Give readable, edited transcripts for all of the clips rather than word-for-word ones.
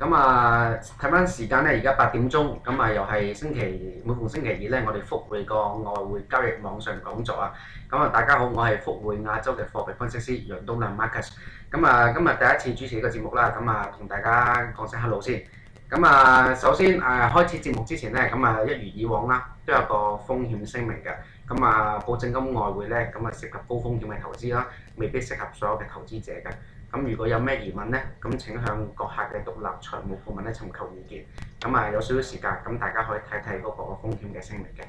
咁睇翻時間咧，而家8點鐘，又係每逢星期二咧，我哋復匯個外匯交易網上講座啊。大家好，我係復匯亞洲嘅貨幣分析師楊東亮 Marcus。今日第一次主持呢個節目啦，同大家講聲 hello 先。首先開始節目之前咧，一如以往啦，都有個風險聲明嘅。保證金外匯咧，涉及高風險嘅投資啦，未必適合所有嘅投資者嘅。如果有咩疑問咧，請向閣下嘅獨立財務顧問咧尋求意見。有少少時間，大家可以睇睇嗰個風險嘅聲明嘅。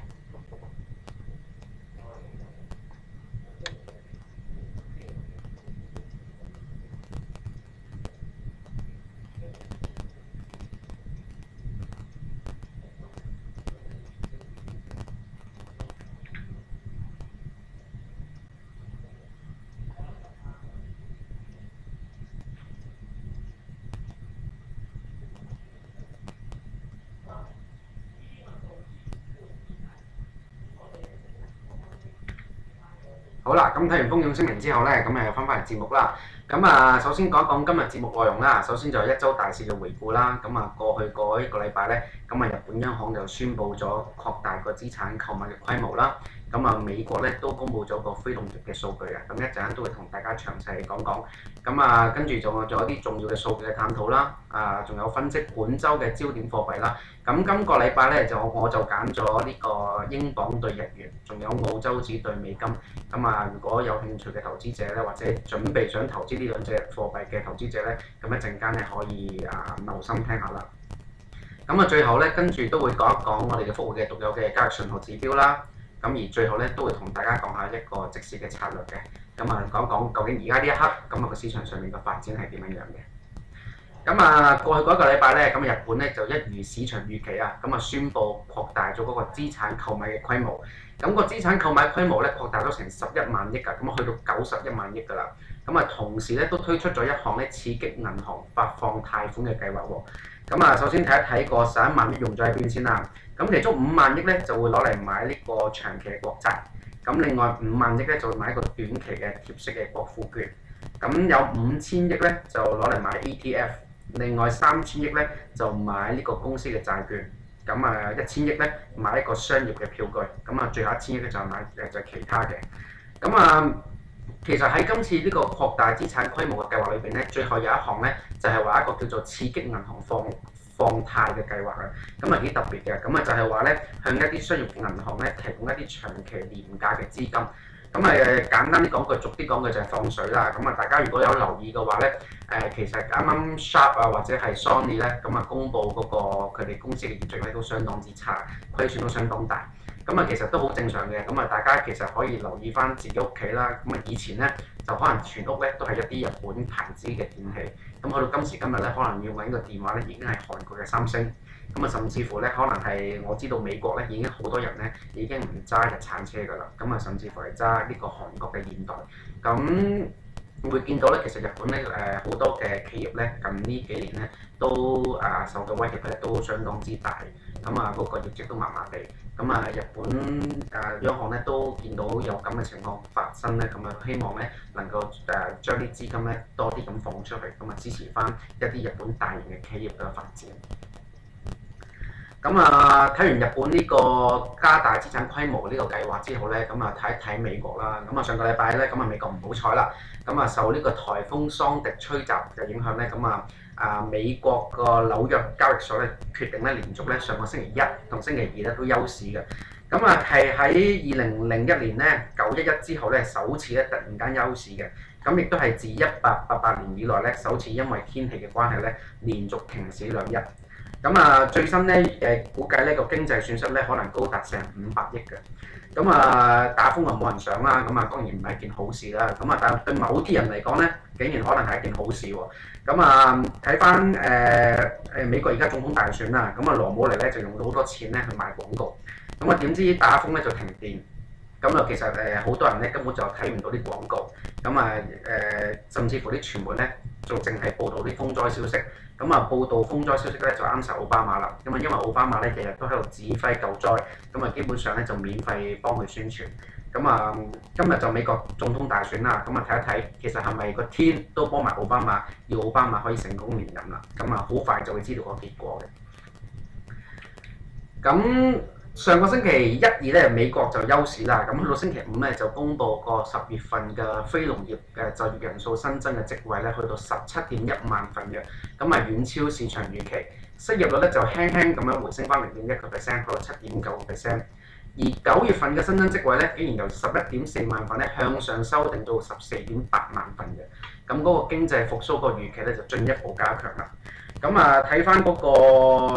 好啦，睇完風險聲明之後咧，又翻返嚟節目啦。首先講一講今日節目內容啦。首先就係一周大市嘅回顧啦。過去嗰一個禮拜咧，日本央行就宣布咗擴大個資產購買嘅規模啦。美國咧都公布咗個非農業嘅數據啊。一陣間都會同大家詳細講講。跟住仲有啲重要嘅數據嘅探討啦。仲有分析本週嘅焦點貨幣啦。今個禮拜咧我就揀咗呢個英鎊對日元，仲有澳洲紙對美金。如果有興趣嘅投資者咧，或者準備想投資呢兩隻貨幣嘅投資者咧，一陣間咧可以留心聽下啦。最後咧跟住都會講一講我哋嘅復匯嘅獨有嘅交易信號指標啦。而最後咧都會同大家講下一個即時嘅策略嘅。講講究竟而家呢一刻個市場上面嘅發展係點樣嘅。過去嗰一個禮拜咧，日本咧就一如市場預期啊，宣布擴大咗嗰個資產購買嘅規模。個資產購買規模咧擴大咗成11萬億㗎，去到91萬億㗎啦。同時咧都推出咗一項咧刺激銀行發放貸款嘅計劃喎。首先睇一睇個11萬億用咗喺邊先啦。其中5萬億咧就會攞嚟買呢個長期嘅國債。另外5萬億咧就會買一個短期嘅貼息嘅國庫券。有5000億咧就攞嚟買 ETF。另外3000億咧就買呢個公司嘅債券。1000億咧買一個商業嘅票據。最後1000億咧就買就其他嘅。其實喺今次呢個擴大資產規模嘅計劃裏邊咧，最後有一項咧就係話一個叫做刺激銀行放貸嘅計劃啊。幾特別嘅。就係話咧向一啲商業銀行咧提供一啲長期廉價嘅資金。簡單啲講句，俗啲講句就係放水啦。大家如果有留意嘅話咧，其實啱啱 Sharp 或者係 Sony 咧，公布嗰個佢哋公司嘅業績咧都相當之差，虧損都相當大。其實都好正常嘅。大家其實可以留意翻自己屋企啦。以前咧就可能全屋咧都係一啲日本牌子嘅電器。去到今時今日咧，可能要揾個電話咧已經係韓國嘅三星。甚至乎咧，可能係我知道美國咧已經好多人咧已經唔揸日產車㗎啦。甚至乎係揸呢個韓國嘅現代。會見到咧，其實日本咧好多嘅企業咧近呢幾年咧都受到威脅咧都相當之大。嗰個業績都麻麻地。日本央行咧都見到有咁嘅情況發生咧，希望咧能夠將啲資金咧多啲咁放出去，支持翻一啲日本大型嘅企業嘅發展。睇完日本呢個加大資產規模呢個計劃之後咧，睇一睇美國啦。上個禮拜咧，美國唔好彩啦，受呢個颱風桑迪吹襲嘅影響咧，美國個紐約交易所咧決定咧連續咧上個星期一同星期二咧都休市嘅。係喺2001年咧911之後咧首次咧突然間休市嘅。亦都係自1888年以來咧首次因為天氣嘅關係咧連續停市2日。最新咧估計呢個經濟損失咧可能高達成500億嘅。打風就冇人想啦，當然唔係一件好事啦。但係對某啲人嚟講咧，竟然可能係一件好事喎。睇翻美國而家總統大選啦，羅姆尼咧就用到好多錢咧去賣廣告。點知打風咧就停電。其實好多人咧根本就睇唔到啲廣告。甚至乎啲傳媒咧就淨係報導啲風災消息。報道風災消息咧就啱晒奧巴馬啦。因為奧巴馬咧日日都喺度指揮救災，基本上咧就免費幫佢宣傳。咁今日就美國總統大選啦，咁睇一睇其實係咪個天都幫埋奧巴馬，要奧巴馬可以成功連任啦。咁好快就會知道個結果嘅。咁上個星期1、2咧，美國就休市啦。咁去到星期5咧，就公布個10月份嘅非農業嘅就業人數新增嘅職位咧，去到17.1萬份嘅，咁遠超市場預期。失業率咧就輕輕咁樣回升翻0.1%，去到7.9%。而9月份嘅新增職位咧，竟然由11.4萬份咧向上修訂到14.8萬份嘅。咁嗰個經濟復甦個預期咧就進一步加強啦。咁睇翻嗰個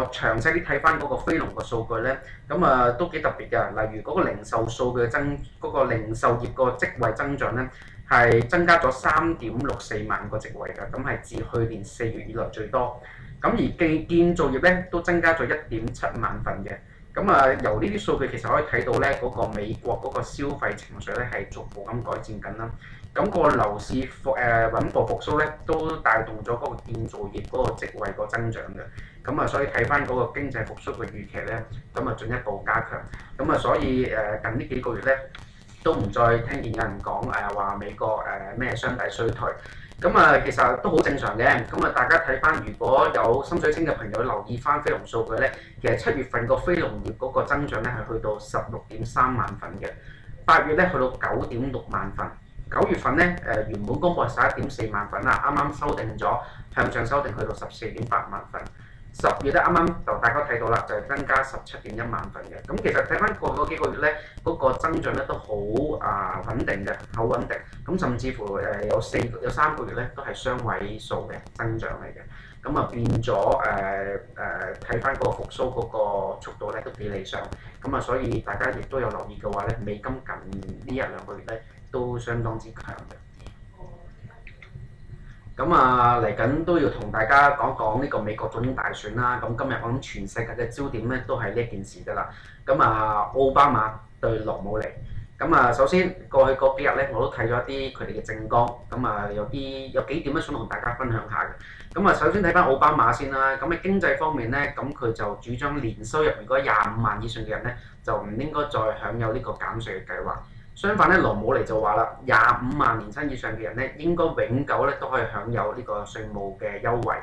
詳細啲睇翻嗰個非農嘅數據咧，都幾特別嘅。例如嗰個零售數據嗰個零售業個職位增長咧，係增加咗3.64萬個職位嘅，咁係自去年4月以來最多。咁而建造業咧都增加咗1.7萬份嘅。咁由呢啲數據其實可以睇到咧，嗰個美國嗰個消費情緒咧係逐步咁改善緊啦。咁個樓市穩步復甦咧，都帶動咗嗰個建造業嗰個職位個增長嘅。咁所以睇翻嗰個經濟復甦嘅預期咧，進一步加強。所以近呢幾個月咧，都唔再聽見有人講話美國咩雙底衰退。其實都好正常嘅。大家睇翻，如果有心水清嘅朋友留意翻非農數據咧，其實7月份個非農業嗰個增長咧係去到16.3萬份嘅，8月咧去到9.6萬份，9月份咧原本公佈係11.4萬份啦，啱啱修訂咗向上修訂去到14.8萬份。10月咧啱啱就大家睇到啦，就係增加17.1萬份嘅。其實睇翻過去嗰幾個月咧，嗰個增長咧都好穩定嘅，好穩定。甚至乎有3個月咧都係雙位數嘅增長嚟嘅。變咗睇翻嗰個復甦嗰個速度咧都幾理想。所以大家亦都有留意嘅話咧，美金近呢1、2個月咧都相當之強嘅。嚟緊都要同大家講講呢個美國總統大選啦。今日我諗全世界嘅焦點咧都係呢件事㗎啦。奧巴馬對羅姆尼。首先過去嗰幾日咧，我都睇咗一啲佢哋嘅政綱。有幾點咧想同大家分享下嘅。首先睇翻奧巴馬先啦。喺經濟方面咧，佢就主張年收入如果25萬以上嘅人咧，就唔應該再享有呢個減稅嘅計劃。相反咧，羅姆尼就話啦，25萬年薪以上嘅人咧，應該永久咧都可以享有呢個稅務嘅優惠。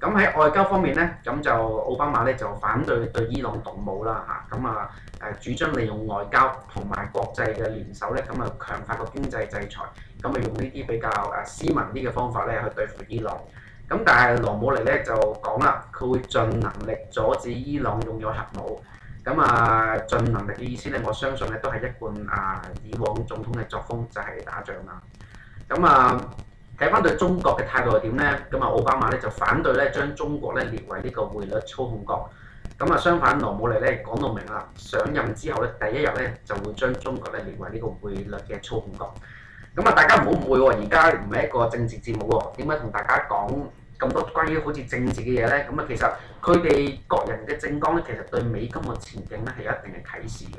喺外交方面咧，就奧巴馬咧就反對伊朗動武啦嚇，主張利用外交同埋國際嘅聯手咧，強化個經濟制裁，用呢啲比較斯文啲嘅方法咧去對付伊朗。但係羅姆尼咧就講啦，佢會盡能力阻止伊朗擁有核武。盡能力嘅意思咧，我相信咧都係一貫以往總統嘅作風，就係打仗啦。睇翻對中國嘅態度係點咧？奧巴馬咧就反對咧將中國咧列為呢個匯率操控國。相反，羅姆尼咧講到明啦，上任之後咧第一日咧就會將中國咧列為呢個匯率嘅操控國。大家唔好誤會喎，而家唔係一個政治節目喎，點解同大家講咁多關於好似政治嘅嘢咧？其實佢哋各人嘅政綱咧，其實對美金嘅前景咧係有一定嘅啟示嘅。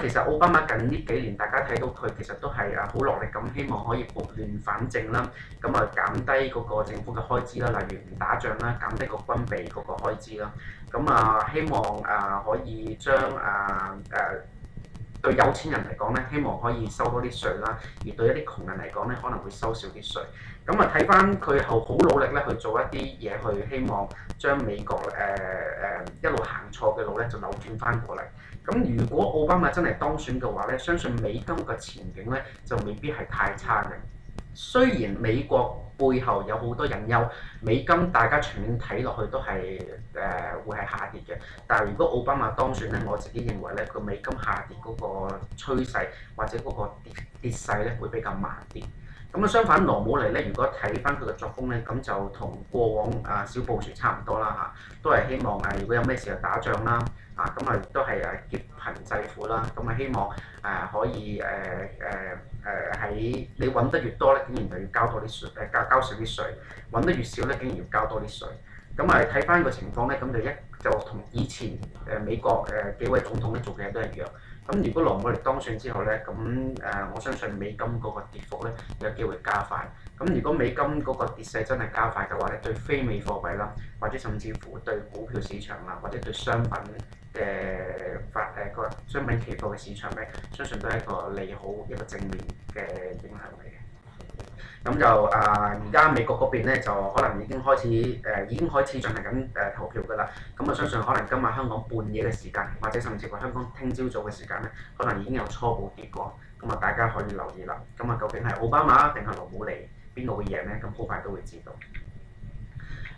其實奧巴馬近呢幾年，大家睇到佢其實都係好落力咁，希望可以撥亂反正啦，減低嗰個政府嘅開支啦，例如唔打仗啦，減低個軍備嗰個開支啦。希望可以將對有錢人嚟講咧，希望可以收多啲稅啦；而對一啲窮人嚟講咧，可能會收少啲稅。睇翻佢好努力咧去做一啲嘢，去希望將美國一路行錯嘅路咧就扭轉翻過嚟。如果奧巴馬真係當選嘅話咧，相信美金嘅前景咧就未必係太差嘅。雖然美國背後有好多隱憂，美金大家長遠睇落去都係會係下跌嘅。但係如果奧巴馬當選咧，我自己認為咧，佢美金下跌嗰個趨勢或者嗰個跌勢咧會比較慢啲。相反，羅姆尼咧，如果睇翻佢嘅作風咧，就同過往小布殊差唔多啦嚇，都係希望如果有咩事就打仗啦，都係劫貧濟富啦，希望可以喺你揾得越多咧，竟然就要交多啲稅，交少啲稅；揾得越少咧，竟然要交多啲稅。睇翻個情況咧，就同以前美國幾位總統咧做嘅嘢都一樣。如果羅姆尼當選之後咧，我相信美金嗰個跌幅咧有機會加快。如果美金嗰個跌勢真係加快嘅話咧，對非美貨幣啦，或者甚至乎對股票市場啦，或者對商品個商品期貨嘅市場咧，相信都係一個利好一個正面嘅影響嚟嘅。咁就而家美國嗰邊咧就可能已經開始進行緊投票㗎啦。咁相信可能今日香港半夜嘅時間，或者甚至乎香港聽朝早嘅時間咧，可能已經有初步結果。咁大家可以留意啦。咁究竟係奧巴馬定係羅姆尼邊個會贏咧？咁好快都會知道。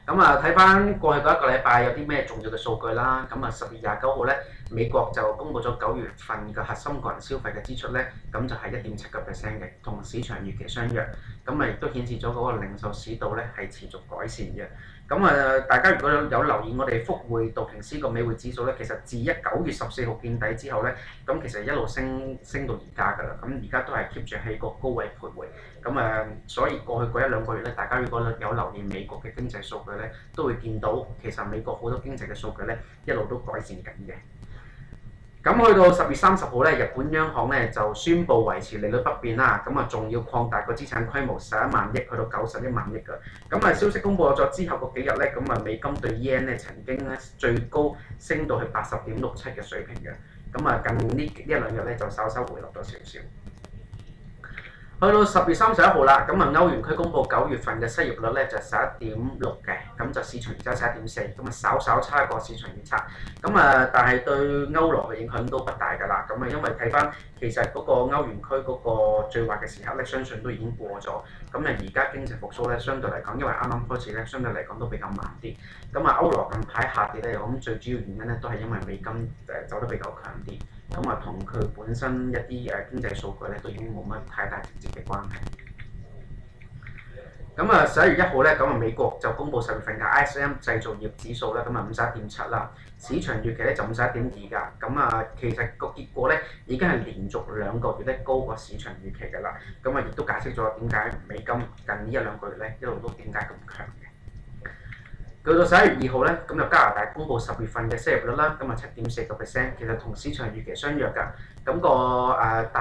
咁睇翻過去嗰一個禮拜有啲咩重要嘅數據啦。咁10月29號咧，美國就公布咗9月份嘅核心個人消費嘅支出咧，咁就係1.7%嘅，同市場預期相若。咁亦都顯示咗嗰個零售市道咧係持續改善嘅。咁大家如果有留意我哋福匯道瓊斯個美匯指數咧，其實自9月14號見底之後咧，咁其實一路升到而家㗎啦。咁而家都係 keep 住喺個高位徘徊。所以過去嗰1、2個月咧，大家如果有留意美國嘅經濟數據咧，都會見到其實美國好多經濟嘅數據咧一路都改善緊嘅。咁去到10月30號咧，日本央行咧就宣布維持利率不變啦。仲要擴大個資產規模11萬億去到91萬億㗎。消息公佈咗之後嗰幾日咧，美金對 yen 咧曾經咧最高升到去80.67嘅水平嘅。近呢1、2日咧就稍稍回落咗少少。去到10月31號啦，歐元區公布9月份嘅失業率咧就11.6嘅，咁就市場預測11.4，咁稍稍差過市場預測。但係對歐羅嘅影響都不大㗎啦。因為睇翻其實嗰個歐元區嗰個最壞嘅時刻咧，相信都已經過咗。而家經濟復甦咧，相對嚟講，因為啱啱開始咧，相對嚟講都比較慢啲。歐羅近排下跌咧，咁最主要原因咧都係因為美金走得比較強啲。同佢本身一啲經濟數據咧都已經冇乜太大直接嘅關係。11月1號咧，美國就公布10月份嘅 ISM 製造業指數咧，51.7啦，市場預期咧就51.2㗎。其實個結果咧已經係連續2個月咧高過市場預期㗎啦。亦都解釋咗點解美金近呢1、2個月咧一路都點解咁強嘅。去到11月2號咧，就加拿大公布10月份嘅失業率啦，7.4%，其實同市場預期相若㗎。但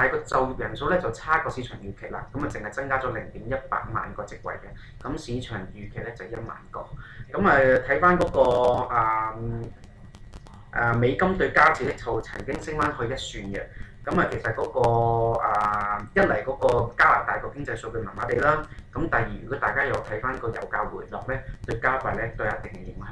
係個就業人數咧就差過市場預期啦，淨係增加咗0.18萬個職位嘅，市場預期咧就1萬個。睇翻嗰個美金對加紙咧就曾經升翻去1算嘅。其實嗰一嚟嗰個加拿大個經濟數據麻麻地啦，第二如果大家有睇翻個油價回落咧，對加幣咧都有一定嘅影響。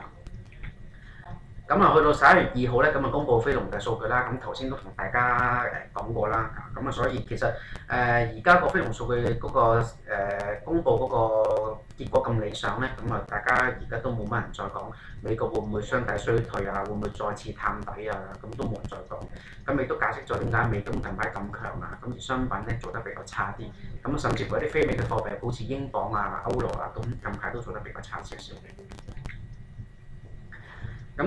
去到11月2號咧，公布非農嘅數據啦，頭先都同大家講過啦，所以其實而家個非農數據嗰個公布嗰個結果咁理想咧，大家而家都冇乜人再講美國會唔會雙底衰退啊，會唔會再次探底啊，都冇人再講。亦都解釋咗點解美金近排咁強啊，而商品咧做得比較差啲，甚至乎一啲非美嘅貨幣，好似英鎊啊、歐羅啊，近排都做得比較差少少嘅。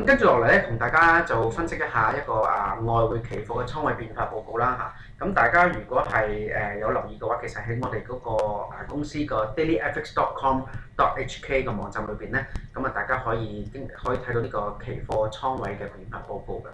跟住落嚟咧，同大家就分析一下一個外匯期貨嘅倉位變化報告啦嚇。大家如果係有留意嘅話，其實喺我哋嗰個公司個 dailyfx.com.hk 嘅網站裏邊咧，大家可以睇到呢個期貨倉位嘅變化報告嘅。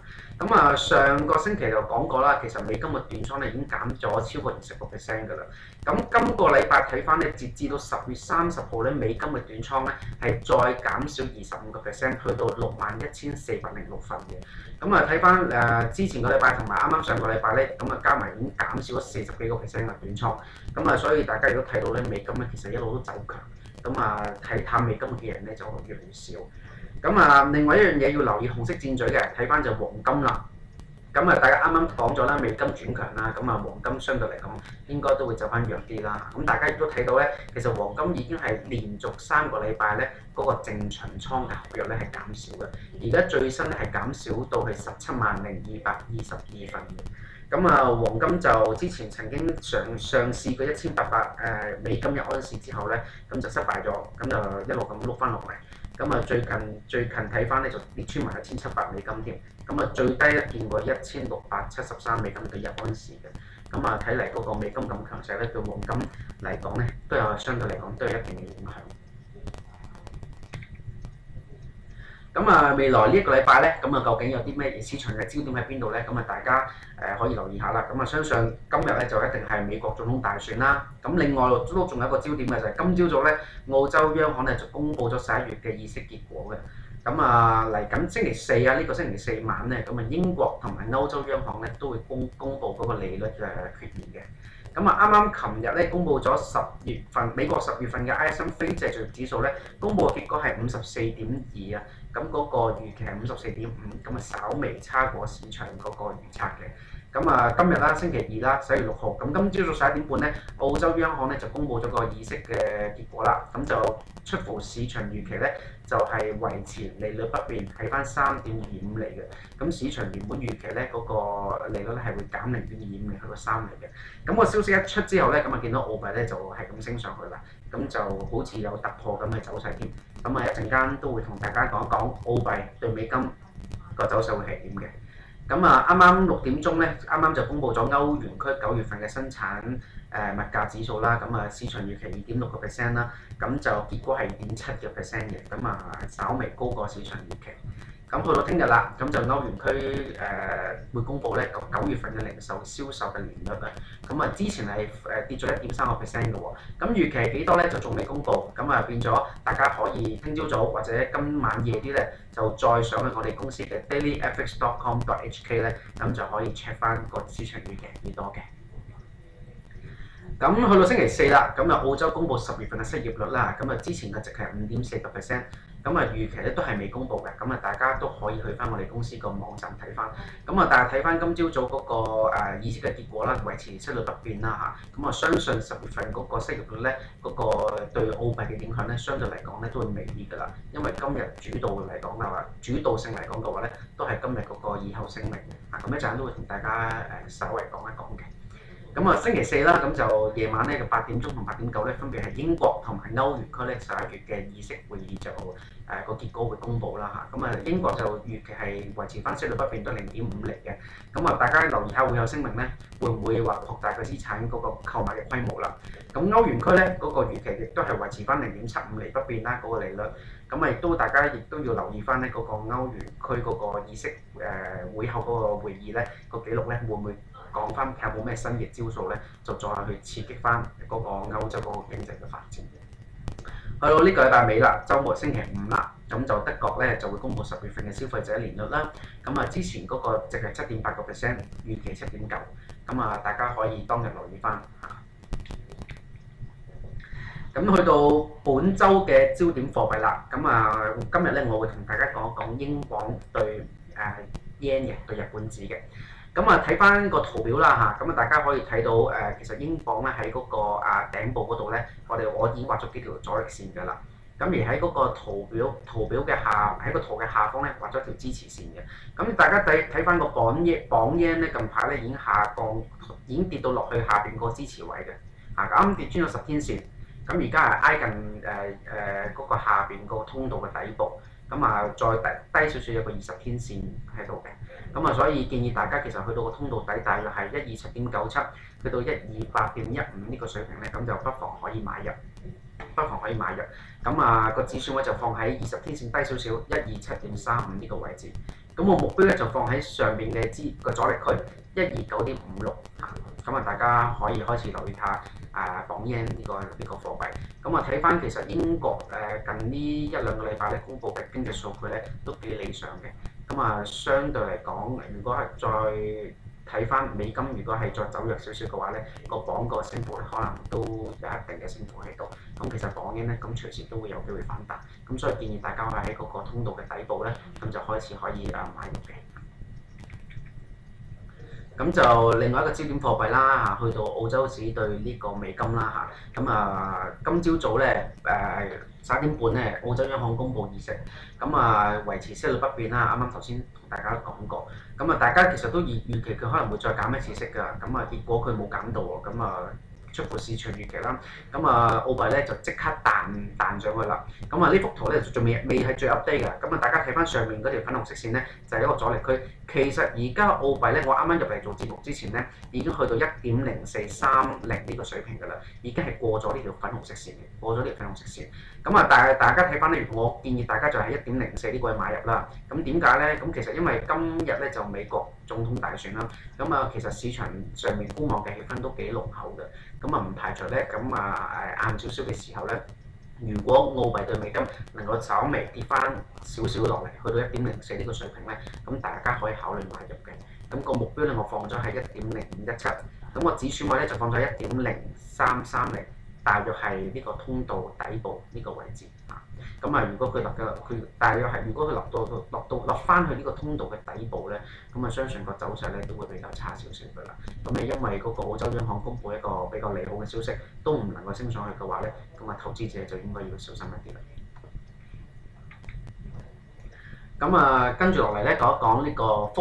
上個星期就講過啦，其實美金嘅短倉咧已經減咗超過20%㗎啦。今個禮拜睇翻咧，截至到10月30號咧，美金嘅短倉咧係再減少25%，去到61,406份嘅。睇翻之前個禮拜同埋啱啱上個禮拜咧，加埋已經減少咗40幾個%嘅短倉。所以大家亦都睇到咧，美金咧其實一路都走強。睇淡美金嘅人咧就越嚟越少。另外一樣嘢要留意紅色箭嘴嘅，睇翻就黃金啦。大家啱啱講咗啦，美金轉強啦，黃金相對嚟講應該都會走翻弱啲啦。大家亦都睇到咧，其實黃金已經係連續3個禮拜咧嗰個淨長倉嘅合約咧係減少嘅，而家最新咧係減少到係17,222份嘅。黃金就之前曾經上試過1800美金1盎司之後咧，就失敗咗，就一路咁碌翻落嚟。最近睇翻咧就跌穿埋1,700美金添，最低咧見過1,673美金對1盎司嘅。睇嚟嗰個美金咁強勢咧，對黃金嚟講咧都有相對嚟講都有一定嘅影響。未來呢一個禮拜咧，究竟有啲咩市場嘅焦點喺邊度咧？大家可以留意下啦。相信今日咧就一定係美國總統大選啦。另外都仲有一個焦點嘅就係今朝早咧，澳洲央行咧就公布咗11月嘅議息結果嘅。咁啊嚟緊星期四啊，呢個星期四晚咧，咁啊英國同埋歐洲央行咧都會公布嗰個利率嘅決議嘅。咁啊啱啱琴日咧公布咗美國10月份嘅 ISM 非製造業指數咧，公布嘅結果係54.2啊，咁嗰個預期係54.5，咁啊稍微差過市場嗰個預測嘅。咁啊，今日啦，星期二啦，11月6號，咁今朝早11點半咧，澳洲央行咧就公布咗個議息嘅結果啦，咁就出乎市場預期咧，就係維持利率不變，係翻3.25厘嘅。咁市場原本預期咧嗰個利率咧係會減0.25厘去到3厘嘅。咁個消息一出之後咧，咁啊見到澳幣咧就係咁升上去啦，咁就好似有突破咁嘅走勢添。咁啊一陣間都會同大家講一講澳幣對美金個走勢會係點嘅。咁啊，啱啱6點鐘咧，啱啱就公布咗歐元區9月份嘅生產物價指數啦。咁啊，市場預期2.6%啦，咁就結果係2.7%嘅，咁啊稍微高過市場預期。咁去到聽日啦，咁就歐元區會公布咧9月份嘅零售銷售嘅年率啊。咁啊，之前係跌咗1.3%嘅喎。咁預期係幾多咧？就仲未公布。咁啊，變咗大家可以聽朝早或者今晚夜啲咧，就再上去我哋公司嘅 dailyfx.com.hk 咧，咁就可以 check 翻個市場預期係幾多嘅。咁去到星期四啦，咁啊澳洲公布10月份嘅失業率啦，咁啊之前嘅值係5.4%，咁啊預期咧都係未公布嘅，咁啊大家都可以去翻我哋公司個網站睇翻，咁啊但係睇翻今朝早嗰個議息嘅結果啦，維持息率不變啦嚇，咁啊相信10月份嗰個失業率咧嗰個對澳幣嘅影響咧，相對嚟講咧都會微啲㗎啦，因為今日主導嚟講嘅話，主導性嚟講嘅話咧，都係今日嗰個議後聲明嘅，咁一陣都會同大家稍微講一講嘅。咁啊，星期四啦，咁就夜晚咧，就8點鐘同8點9咧，分別係英國同埋歐元區咧11月嘅議息會議就個結果會公布啦嚇。咁啊，英國就預期係維持翻息率不變到0.5厘嘅。咁啊，大家留意下會有聲明咧，會唔會話擴大個資產嗰個購買嘅規模啦？咁歐元區咧嗰個預期亦都係維持翻0.75厘不變啦，嗰個利率。咁啊，大家亦都要留意翻咧嗰個歐元區嗰個議息會後嗰個會議咧個記錄咧會唔會講翻睇下有冇咩新嘅招數咧，就再去刺激翻嗰個歐洲嗰個經濟嘅發展。去到呢個禮拜尾啦，週末星期五啦，咁就德國咧就會公布10月份嘅消費者年率啦。咁啊，之前嗰個值係7.8%，預期7.9%。咁啊，大家可以當日留意翻嚇。咁去到本週嘅焦點貨幣啦，咁啊今日咧我會同大家講一講英鎊對yen 嘅對日本紙嘅。咁啊睇翻個圖表啦嚇，咁啊大家可以睇到其實英鎊咧喺嗰個頂部嗰度咧，我已經畫咗幾條阻力線㗎啦。咁而喺嗰個圖表嘅喺個圖嘅下方咧畫咗條支持線嘅。咁大家睇翻個鎊 yen 咧近排咧已經下降，已經跌到落去下邊個支持位嘅。啱啱跌穿咗10天線，咁而家係挨近嗰個下邊個通道嘅底部。咁啊，再低少少有個20天線喺度嘅，咁啊，所以建議大家其實去到個通道底大約係127.97，去到128.15呢個水平咧，咁就不妨可以買入，咁啊個止損位就放喺20天線低少少127.35呢個位置，咁我目標咧就放喺上邊嘅個阻力區129.56嚇，咁啊大家可以開始留意下鎊 yen 呢個貨幣。咁啊睇翻其實英國近呢1-2個禮拜咧公布嘅經濟數據咧都幾理想嘅。咁啊相對嚟講，如果係再睇翻美金，如果係再走弱少少嘅話咧，個鎊個升幅咧可能都有一定嘅升幅喺度。咁其實鎊 yen咧咁隨時都會有機會反彈。咁所以建議大家喺嗰個通道嘅底部咧，咁就開始可以買入嘅。咁就另外一個焦點貨幣啦嚇，去到澳洲紙對呢個美金啦嚇。咁啊，今朝早咧11點半咧，澳洲央行公布議息，咁啊維持息率不變啦。啱啱頭先同大家講過，咁啊大家其實都預期佢可能會再減一次息㗎，咁啊結果佢冇減到喎，咁啊出乎市場預期啦。咁啊澳幣咧就即刻彈上去啦。咁啊呢幅圖咧仲未係最 update 㗎。咁啊大家睇翻上面嗰條粉紅色線咧，就係一個阻力區。其實而家澳幣咧，我啱啱入嚟做節目之前咧，已經去到1.0430呢個水平㗎啦，已經係過咗呢條粉紅色線嘅，過咗呢條粉紅色線。咁啊，但係大家睇翻咧，我建議大家就係1.04呢個位買入啦。咁點解咧？咁其實因為今日咧就美國總統大選啦，咁啊其實市場上面觀望嘅氣氛都幾濃厚嘅。咁啊唔排除咧，咁啊晏少少嘅時候咧，如果澳幣對美金能夠稍微跌翻少少落嚟，去到1.04呢個水平咧，咁大家可以考慮買入嘅。咁個目標咧，我放咗係1.0517，咁個止損位咧就放咗1.0330，大約係呢個通道底部呢個位置啊。咁啊，如果佢大約係如果佢落翻去呢個通道嘅底部咧，咁啊相信個走勢咧都會比較差少少㗎啦。咁因為嗰個澳洲央行公布一個比較利好嘅消息，都唔能夠升上去嘅話咧，咁啊投資者就應該要小心一啲啦。咁啊，跟住落嚟咧講一講呢個我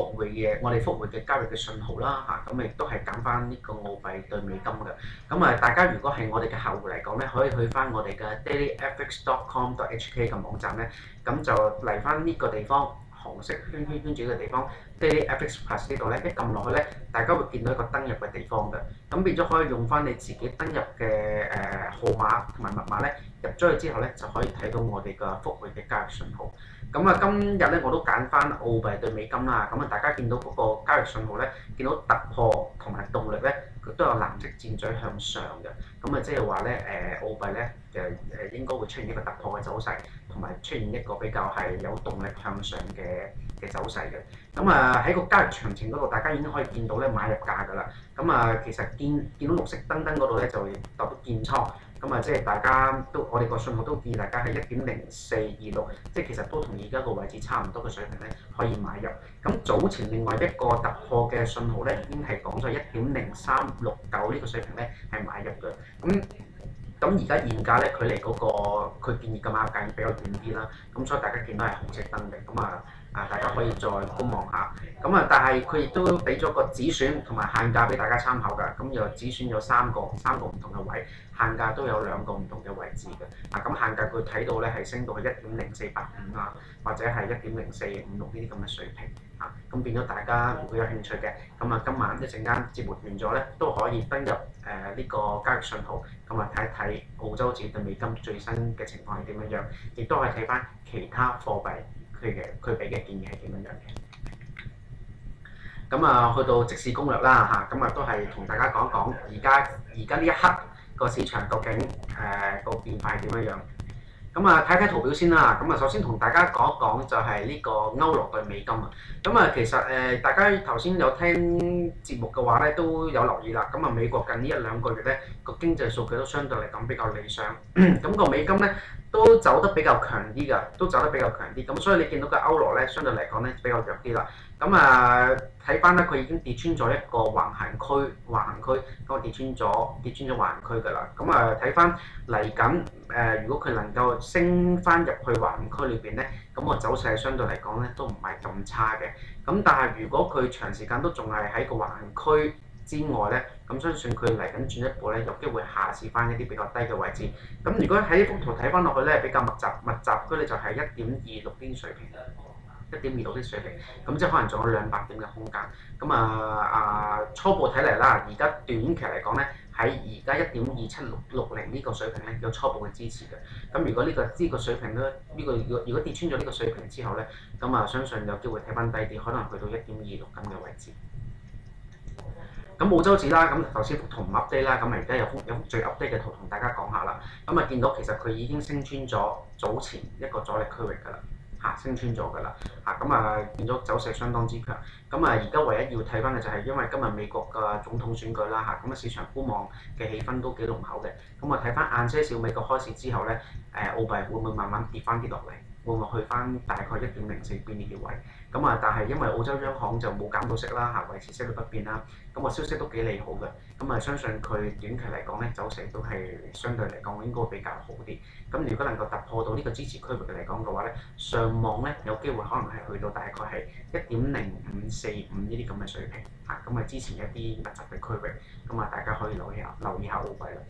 哋復匯嘅交易嘅信號啦嚇，咁亦都係揀翻呢個澳幣對美金嘅。咁啊，大家如果係我哋嘅客戶嚟講咧，可以去翻我哋嘅 dailyfx.com.hk 嘅網站咧，咁就嚟翻呢個地方紅色圈住嘅地方 dailyfx plus 呢度咧，一撳落去咧，大家會見到一個登入嘅地方嘅。咁變咗可以用翻你自己登入嘅號碼同埋密碼咧，入咗去之後咧，就可以睇到我哋嘅復匯嘅交易信號。咁啊，今日咧我都揀翻澳幣對美金啦。咁啊，大家見到嗰個交易信號咧，見到突破同埋動力咧，佢都有藍色箭嘴向上嘅。咁啊，即係話咧，澳幣咧應該會出現一個突破嘅走勢，同埋出現一個比較係有動力向上嘅走勢嘅。咁啊，喺個交易詳情嗰度，大家已經可以見到咧買入價㗎啦。咁啊，其實見到綠色燈嗰度咧，就代表建倉。咁啊，即係大家都我哋個信號都建議大家係1.0426，即係其實都同而家個位置差唔多嘅水平咧，可以買入。咁早前另外一個突破嘅信號咧，已經係講咗1.0369呢個水平咧係買入嘅。咁而家現價咧，距離嗰個佢建議嘅買入價已經比較遠啲啦。咁所以大家見到係紅色燈嘅。咁大家可以再觀望下。咁但係佢亦都俾咗個止損同埋限價俾大家參考㗎。咁又止損有三個唔同嘅位，限價都有2個唔同嘅位置嘅。咁限價佢睇到咧係升到去1.0485啊，或者係1.0456呢啲咁嘅水平。咁變咗大家如果有興趣嘅，咁今晚一陣間節目完咗咧，都可以登入呢個交易信號，咁睇一睇澳洲紙對美金最新嘅情況係點樣樣，亦都可以睇翻其他貨幣佢俾嘅建議係點樣樣嘅。咁去到即時攻略啦嚇，都係同大家講一講而家呢一刻個市場究竟個變化係點樣樣。睇睇圖表先啦。首先同大家講一講就係呢個歐羅對美金啊。其實大家頭先有聽節目嘅話咧，都有留意啦。美國近呢1-2個月咧個經濟數據都相對嚟講比較理想，個美金咧都走得比較強啲㗎，咁所以你見到個歐羅咧相對嚟講咧比較弱啲啦。睇翻咧佢已經跌穿咗一個橫行區，咁跌穿咗橫行區㗎啦。睇翻嚟緊如果佢能夠升翻入去橫行區裏邊咧，咁個走勢相對嚟講咧都唔係咁差嘅。但係如果佢長時間都仲係喺個橫行區之外咧，咁相信佢嚟緊進一步咧有機會下試翻一啲比較低嘅位置。如果喺呢幅圖睇翻落去咧，比較密集區咧就係1.26啲水平。1.26啲水平，咁即係可能仲有200點嘅空間。初步睇嚟啦，而家短期嚟講咧，喺而家1.2760呢個水平咧有初步嘅支持嘅。如果呢個水平咧，如果跌穿咗呢個水平之後咧，相信有機會睇翻低啲，可能去到1.26咁嘅位置。澳洲紙啦，頭先幅圖唔 update 啦，而家有幅最 update 嘅圖同大家講下啦。見到其實佢已經升穿咗早前一個阻力區域㗎啦。升穿咗㗎啦，變咗走勢相當之強。而家唯一要睇翻嘅就係因為今日美國嘅總統選舉啦，市場觀望嘅氣氛都幾濃厚嘅。睇翻晏些少美國開市之後咧，澳幣會唔會慢慢跌翻啲落嚟？會唔會去翻大概1.04邊呢啲位？但係因為澳洲央行就冇減到息啦，維持息率不變啦，個消息都幾利好嘅。相信佢短期嚟講咧，走勢都係相對嚟講應該會比較好啲。如果能夠突破到呢個支持區域嚟講嘅話咧，上望咧有機會可能係去到大概係1.0545呢啲咁嘅水平支持一啲密集嘅區域。大家可以留意下澳幣啦。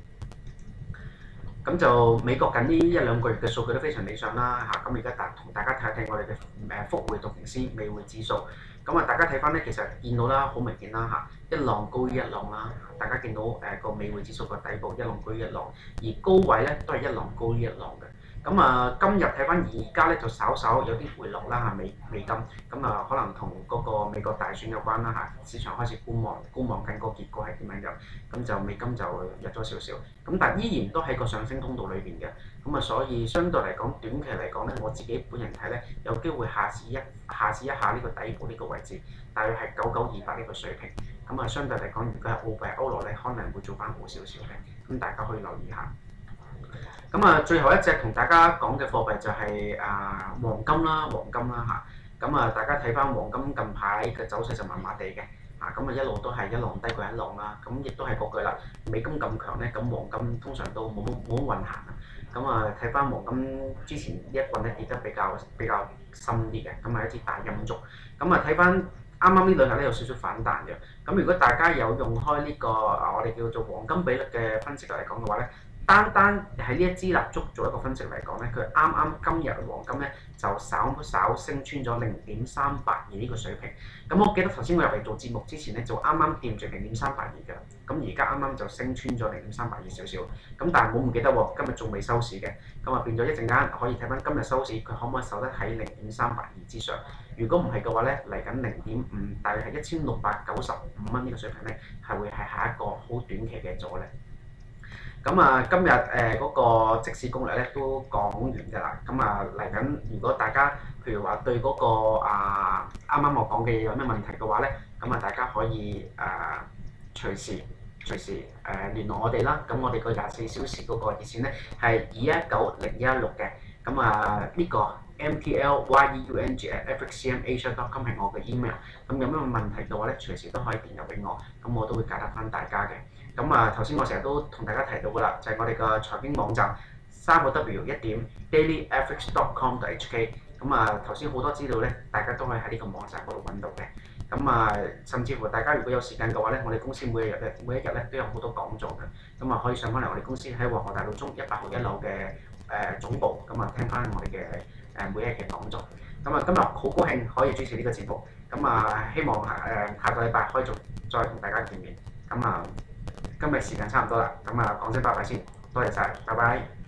就美國近呢1-2個月嘅數據都非常理想啦而家同大家睇一睇我哋嘅復匯道瓊斯美匯指數。大家睇翻咧，其實見到啦，好明顯啦一浪高於一浪啦。大家見到個美匯指數個底部一浪高於一浪，而高位咧都係一浪高於一浪嘅。咁啊，今日睇翻而家咧就稍稍有啲回落啦嚇，美金咁啊，可能同嗰個美國大選有關啦嚇，市場開始觀望緊個結果係點樣樣，咁就美金就弱咗少少，咁但係依然都喺個上升通道裏邊嘅，咁啊，所以相對嚟講短期嚟講咧，我自己本人睇咧有機會下試一下呢個底部呢個位置，大約係9928呢個水平，咁啊，相對嚟講，如果係澳幣歐羅咧，可能會做翻好少少嘅，咁大家可以留意下。咁啊，最後一隻同大家講嘅貨幣就係黃金啦，嚇。咁啊，大家睇翻黃金近排嘅走勢就麻麻地嘅，咁啊一路都係一浪低過一浪啦。咁亦都係嗰句啦，美金咁強咧，咁黃金通常都冇運行啊。咁啊，睇翻黃金之前呢一棍咧跌得比較深啲嘅，咁係一支大陰燭。咁啊，睇翻啱啱呢兩日咧有少少反彈嘅。咁如果大家有用開呢個我哋叫做黃金比率嘅分析嚟講嘅話咧，單喺呢一支蠟燭做一個分析嚟講咧，佢啱啱今日黃金咧就稍升穿咗0.382呢個水平。咁我記得頭先我入嚟做節目之前咧，就啱啱掂住0.382嘅，咁而家啱啱就升穿咗0.382少少。咁但係我唔記得喎，今日仲未收市嘅，咁啊變咗一陣間可以睇翻今日收市，佢可唔可以守得喺0.382之上？如果唔係嘅話咧，嚟緊0.5，大約係1695蚊呢個水平咧，係會係下一個好短期嘅阻力。咁啊，今日嗰個即市攻略咧都講完㗎啦。咁啊嚟緊，如果大家譬如話對嗰個啱啱我講嘅嘢有咩問題嘅話咧，咁啊大家可以隨時聯絡我哋啦。咁我哋個24小時嗰個熱線咧係2190116嘅。咁啊呢個 mtlyung@fxcmasia.com 係我嘅 email。咁有咩問題嘅話咧，隨時都可以電郵俾我，咁我都會解答翻大家嘅。咁啊，頭先我成日都同大家提到㗎啦，就係我哋個財經網站3W1.dailyfx.com.hk。咁啊，頭先好多資料咧，大家都可以喺呢個網站嗰度揾到嘅。咁啊，甚至乎大家如果有時間嘅話咧，我哋公司每一日咧都有好多講座嘅。咁啊，可以上翻嚟我哋公司喺皇后大道中100號1樓嘅總部，咁啊聽翻我哋嘅每一日嘅講座。咁啊，今日好高興可以主持呢個節目。咁啊，希望下個禮拜可以再同大家見面。咁啊，今日時間差唔多啦，咁啊講聲拜拜先，多謝晒，拜拜。